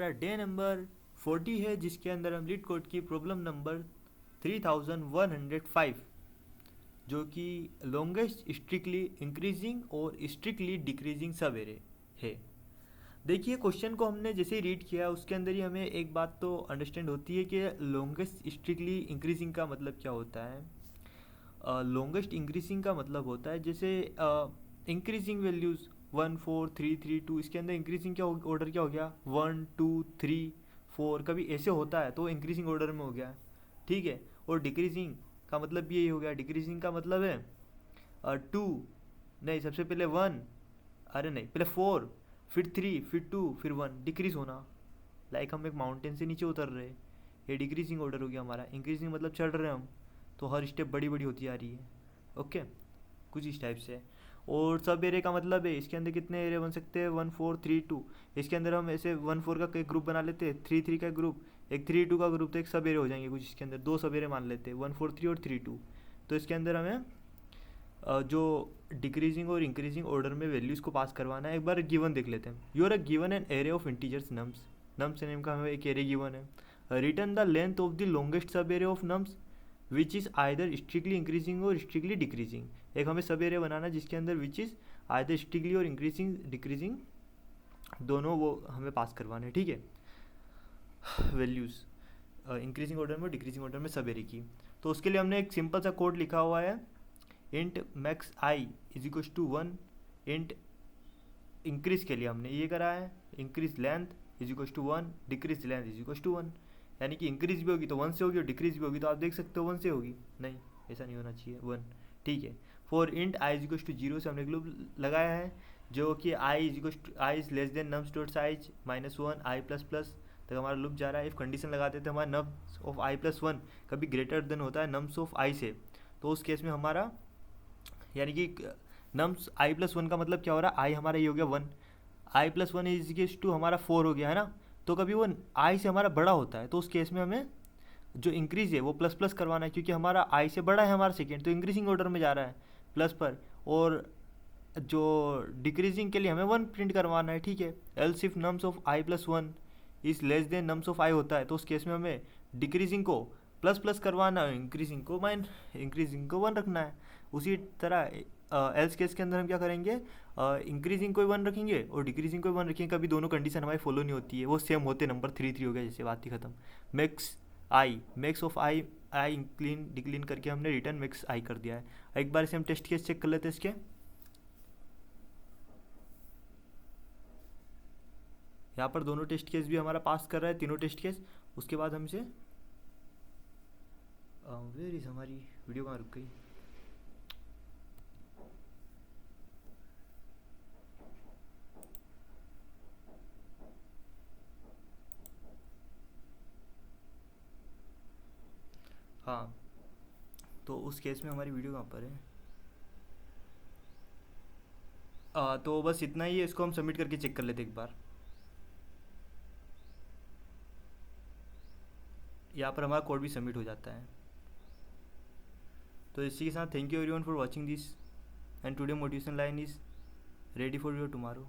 हमारा day number 40 है, जिसके अंदर हम लीड कोड की प्रॉब्लम नंबर 3105 जो कि लॉन्गेस्ट स्ट्रिक्टली इंक्रीजिंग और स्ट्रिक्टली डिक्रीजिंग सब एरे है। देखिए क्वेश्चन को हमने जैसे ही रीड किया उसके अंदर ही हमें एक बात तो अंडरस्टैंड होती है कि लॉन्गेस्ट स्ट्रिक्टली इंक्रीजिंग का मतलब क्या होता है। लॉन्गेस्ट इंक्रीजिंग का मतलब होता है जैसे इंक्रीजिंग वैल्यूज़ 1 4 3 3 2, इसके अंदर इंक्रीजिंग क्या ऑर्डर क्या हो गया 1 2 3 4, कभी ऐसे होता है तो इंक्रीजिंग ऑर्डर में हो गया, ठीक है। और डिक्रीजिंग का मतलब भी यही हो गया, डिक्रीजिंग का मतलब है 2 नहीं, सबसे पहले 1, अरे नहीं, पहले 4 फिर 3 फिर 2 फिर 1, डिक्रीज होना। लाइक हम एक माउंटेन से नीचे उतर रहे, ये डिक्रीजिंग ऑर्डर हो गया हमारा। इंक्रीजिंग मतलब चढ़ रहे हम, तो हर स्टेप बड़ी बड़ी होती आ रही है। ओके, कुछ इस टाइप से। और सब एरे का मतलब है इसके अंदर कितने एरे बन सकते हैं 1 4 3 2। इसके अंदर हम ऐसे 1 4 का एक ग्रुप बना लेते हैं, 3 3 का ग्रुप, एक 3 2 का ग्रुप, तो एक सब एरे हो जाएंगे कुछ। इसके अंदर दो सब एरे मान लेते हैं 1 4 3 और 3 2। तो इसके अंदर हमें जो डिक्रीजिंग और इंक्रीजिंग ऑर्डर में वैल्यूज़ को पास करवाना है। एक बार गिवन देख लेते हैं। You are given an array of integers nums, nums name का हमें एक एरे गिवन है। Return the length of the longest sub array of nums which is either strictly increasing और स्ट्रिक्टली डिक्रीजिंग। एक हमें सब एरे बनाना जिसके अंदर विच इज़ आइदर स्ट्रिक्टली और इंक्रीजिंग डिक्रीजिंग दोनों वो हमें पास करवाने हैं, ठीक है। वैल्यूज़ इंक्रीजिंग ऑर्डर में डिक्रीजिंग ऑर्डर में सब एरे की। तो उसके लिए हमने एक सिंपल सा कोड लिखा हुआ है, int max I is equal to 1। Int increase के लिए हमने ये करा है, increase length is equal to 1, decrease length is equal to 1। यानी कि इंक्रीज भी होगी तो 1 से होगी और डिक्रीज भी होगी तो आप देख सकते हो 1 से होगी, नहीं ऐसा नहीं होना चाहिए 1, ठीक है। For int I is equal to 0 से हमने ग्लूप लगाया है, जो कि I is equal to I is less than nums dot size -1 I plus plus तक हमारा लूप जा रहा है। इफ कंडीशन लगाते थे हमारा नम्स ऑफ आई प्लस 1 कभी ग्रेटर देन होता है नम्स ऑफ आई से, तो उस केस में हमारा यानी कि नम्स आई प्लस 1 का मतलब क्या हो रहा है, आई हमारा ये हो गया 1, आई प्लस 1 इज टू हमारा 4 हो गया है ना। तो कभी वो आई से हमारा बड़ा होता है तो उस केस में हमें जो इंक्रीज है वो प्लस प्लस करवाना है, क्योंकि हमारा आई से बड़ा है हमारा सेकेंड, तो इंक्रीजिंग ऑर्डर में जा रहा है प्लस पर। और जो डिक्रीजिंग के लिए हमें 1 प्रिंट करवाना है, ठीक है। Else if nums of I plus 1 is less than nums of I होता है तो उस केस में हमें डिक्रीजिंग को प्लस प्लस करवाना है, इंक्रीजिंग को 1 रखना है। उसी तरह एल्स केस के अंदर हम क्या करेंगे, इंक्रीजिंग को 1 रखेंगे और डिक्रीजिंग को 1 रखेंगे। कभी दोनों कंडीशन हमारी फॉलो नहीं होती है, वो सेम होते, नंबर 3 3 हो गया, जैसे बात ही खत्म। Max of I I incline decline करके हमने रिटर्न मैक्स आई कर दिया है। एक बार इसे हम टेस्ट केस चेक कर लेते हैं इसके। यहाँ पर दोनों टेस्ट केस भी हमारा पास कर रहा है, तीनों टेस्ट केस। उसके बाद हम इसे वेयर इज हमारी वीडियो कहाँ रुक गई। हाँ, तो उस केस में हमारी वीडियो कहाँ पर है। तो बस इतना ही है, इसको हम सबमिट करके चेक कर लेते एक बार। यहाँ पर हमारा कोड भी सबमिट हो जाता है। तो इसी के साथ thank you everyone for watching this and today motivation line is ready for your tomorrow.